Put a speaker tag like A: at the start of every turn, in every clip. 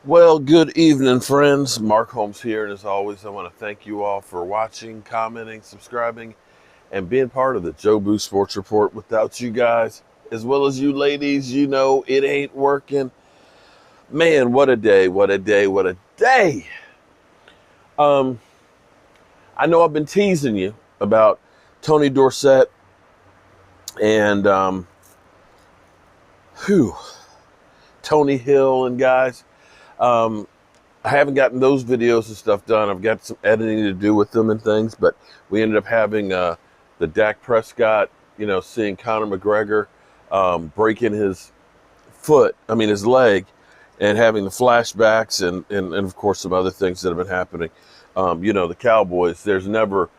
A: Well, good evening, friends. Mark Holmes here, and as always, I want to thank you all for watching, commenting, subscribing, and being part of the Joe Boo Sports Report. Without you guys, as well as you ladies, you know it ain't working. Man, what a day, what a day, what a day. Um, I know I've been teasing you about Tony Dorsett and whew, Tony Hill and guys. Um, I haven't gotten those videos and stuff done. I've got some editing to do with them and things, but we ended up having the Dak Prescott, seeing Conor McGregor breaking his his leg, and having the flashbacks and of course some other things that have been happening. The Cowboys, there's never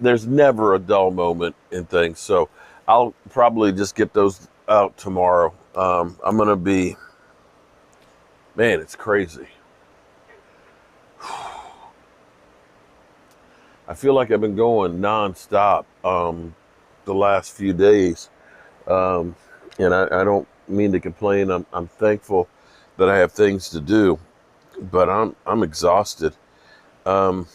A: a dull moment in things. So I'll probably just get those out tomorrow. I'm going to be, man, it's crazy. I feel like I've been going nonstop the last few days, and I don't mean to complain. I'm thankful that I have things to do, but I'm exhausted. Um,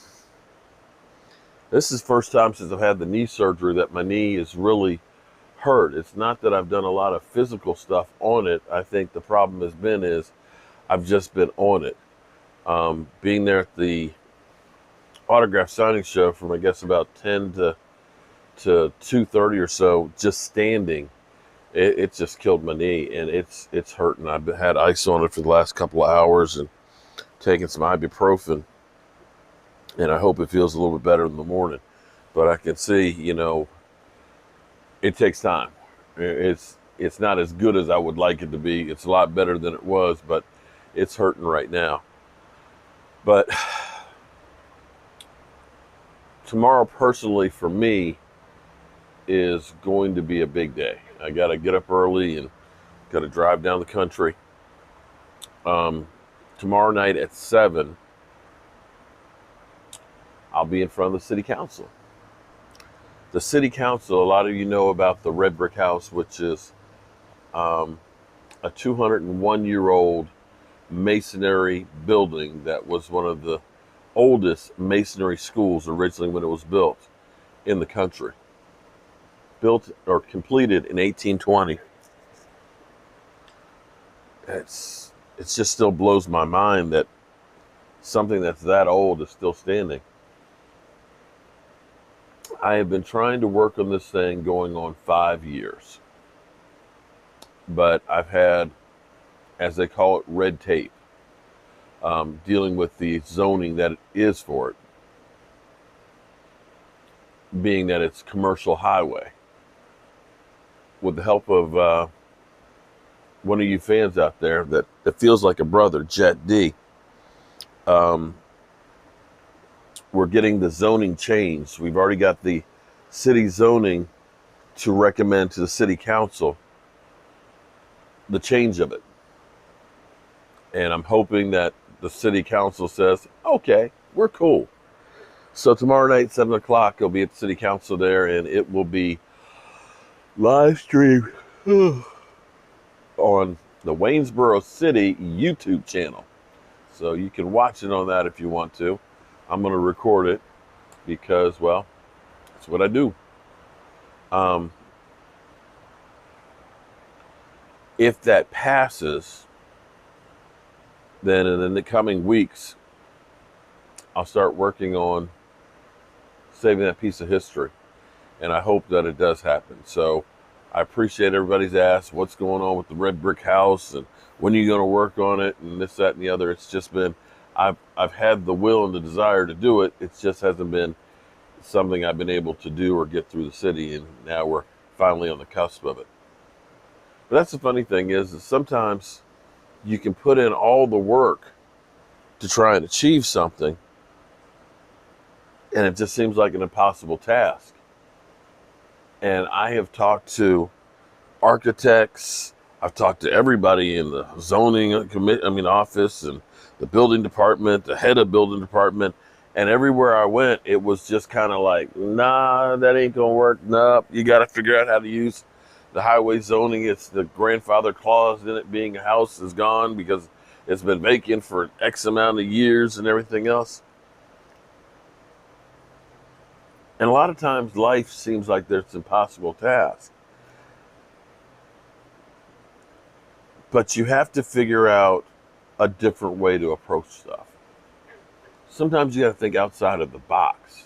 A: this is the first time since I've had the knee surgery that my knee is really hurt. It's not that I've done a lot of physical stuff on it. I think the problem has been is I've just been on it. Being there at the autograph signing show from I guess about 10 to 2:30 or so, just standing, it just killed my knee, and it's hurting. I've had ice on it for the last couple of hours and taking some ibuprofen, and I hope it feels a little bit better in the morning. But I can see, it takes time. It's not as good as I would like it to be. It's a lot better than it was, but it's hurting right now. But tomorrow, personally, for me, is going to be a big day. I got to get up early and got to drive down the country. Tomorrow night at 7, I'll be in front of the city council. The city council, a lot of you know about the red brick house, which is a 201-year-old masonry building that was one of the oldest masonry schools originally when it was built in the country. Built or completed in 1820. It just still blows my mind that something that's that old is still standing. I have been trying to work on this thing going on 5 years, but I've had, as they call it, red tape, dealing with the zoning that it is for it, being that it's commercial highway. With the help of one of you fans out there that feels like a brother, Jet D, we're getting the zoning changed. We've already got the city zoning to recommend to the city council the change of it. And I'm hoping that the city council says, okay, we're cool. So tomorrow night, 7 o'clock, I'll be at the city council there, and it will be live streamed on the Waynesboro City YouTube channel. So you can watch it on that if you want to. I'm going to record it because, well, that's what I do. If that passes, then in the coming weeks, I'll start working on saving that piece of history. And I hope that it does happen. So I appreciate everybody's asked what's going on with the red brick house and when are you going to work on it and this, that, and the other. It's just been, I've had the will and the desire to do it. It just hasn't been something I've been able to do or get through the city. And now we're finally on the cusp of it. But that's the funny thing is that sometimes you can put in all the work to try and achieve something, and it just seems like an impossible task. And I have talked to architects. I've talked to everybody in the zoning office and the building department, the head of building department, and everywhere I went, it was just kind of like, nah, that ain't gonna work. Nope, you got to figure out how to use The highway zoning, it's the grandfather clause in it being a house is gone because it's been vacant for X amount of years and everything else. And a lot of times life seems like there's impossible tasks. But you have to figure out a different way to approach stuff. Sometimes you got to think outside of the box.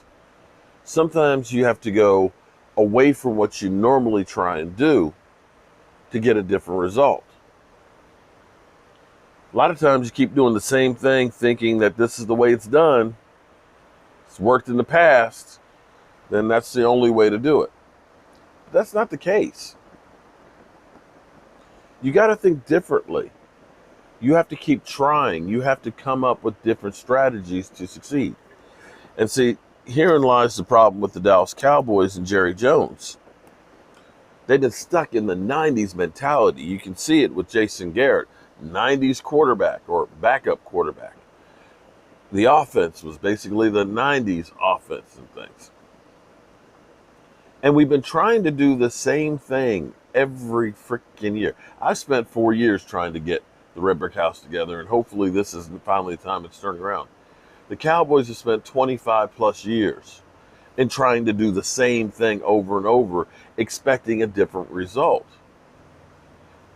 A: Sometimes you have to go away from what you normally try and do to get a different result. A lot of times you keep doing the same thing thinking that this is the way it's done. It's worked in the past. Then that's the only way to do it. But that's not the case. You got to think differently. You have to keep trying. You have to come up with different strategies to succeed. And see, herein lies the problem with the Dallas Cowboys and Jerry Jones. They've been stuck in the 90s mentality. You can see it with Jason Garrett, 90s quarterback or backup quarterback. The offense was basically the 90s offense and things. And we've been trying to do the same thing every freaking year. I spent 4 years trying to get the Red Brick House together, and hopefully this is finally the time it's turning around. The Cowboys have spent 25 plus years in trying to do the same thing over and over, expecting a different result.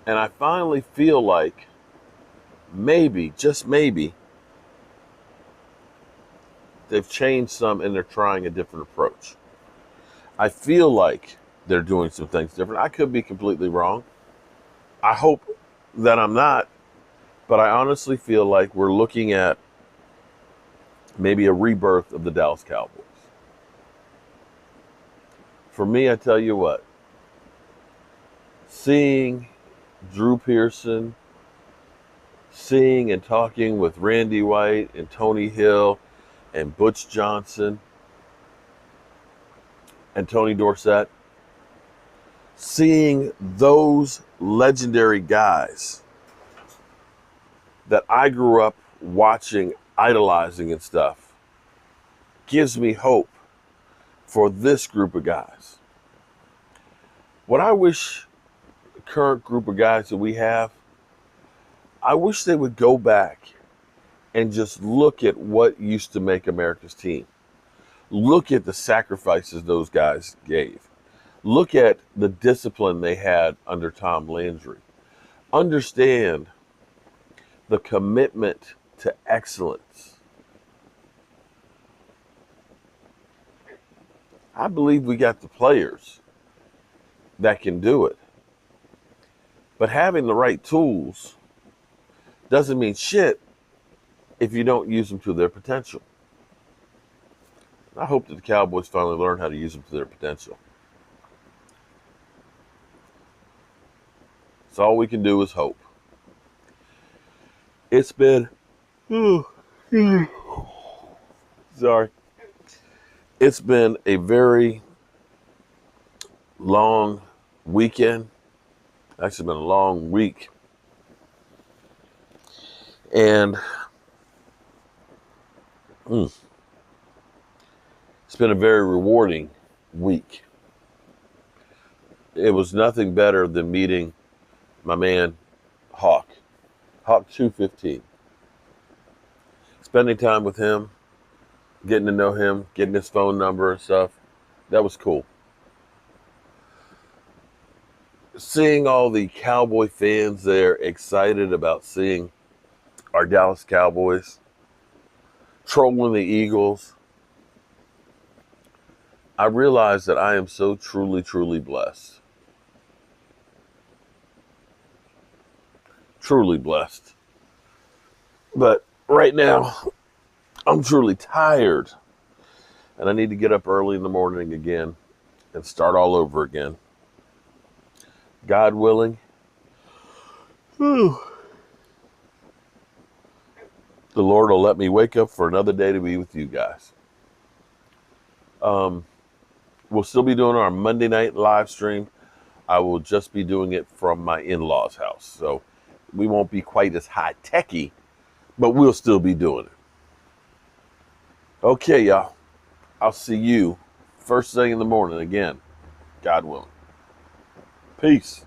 A: And I finally feel like maybe, just maybe, they've changed some and they're trying a different approach. I feel like they're doing some things different. I could be completely wrong. I hope that I'm not, but I honestly feel like we're looking at maybe a rebirth of the Dallas Cowboys. For me, I tell you what, seeing Drew Pearson, seeing and talking with Randy White and Tony Hill and Butch Johnson and Tony Dorsett, seeing those legendary guys that I grew up watching, idolizing and stuff, gives me hope for this group of guys. What I wish the current group of guys that we have, I wish they would go back and just look at what used to make America's team. Look at the sacrifices those guys gave. Look at the discipline they had under Tom Landry. Understand the commitment to excellence. I believe we got the players that can do it. But having the right tools doesn't mean shit if you don't use them to their potential. I hope that the Cowboys finally learn how to use them to their potential. So all we can do is hope. It's been, sorry. It's been a very long weekend. Actually been a long week. And it's been a very rewarding week. It was nothing better than meeting my man, Hawk 215. Spending time with him, getting to know him, getting his phone number and stuff, that was cool. Seeing all the Cowboy fans there excited about seeing our Dallas Cowboys, trolling the Eagles, I realize that I am so truly, truly blessed. Truly blessed. But right now, I'm truly tired. And I need to get up early in the morning again and start all over again. God willing, the Lord will let me wake up for another day to be with you guys. We'll still be doing our Monday night live stream. I will just be doing it from my in-laws' house. So we won't be quite as high-techy, but we'll still be doing it. Okay, y'all. I'll see you first thing in the morning again, God willing. Peace.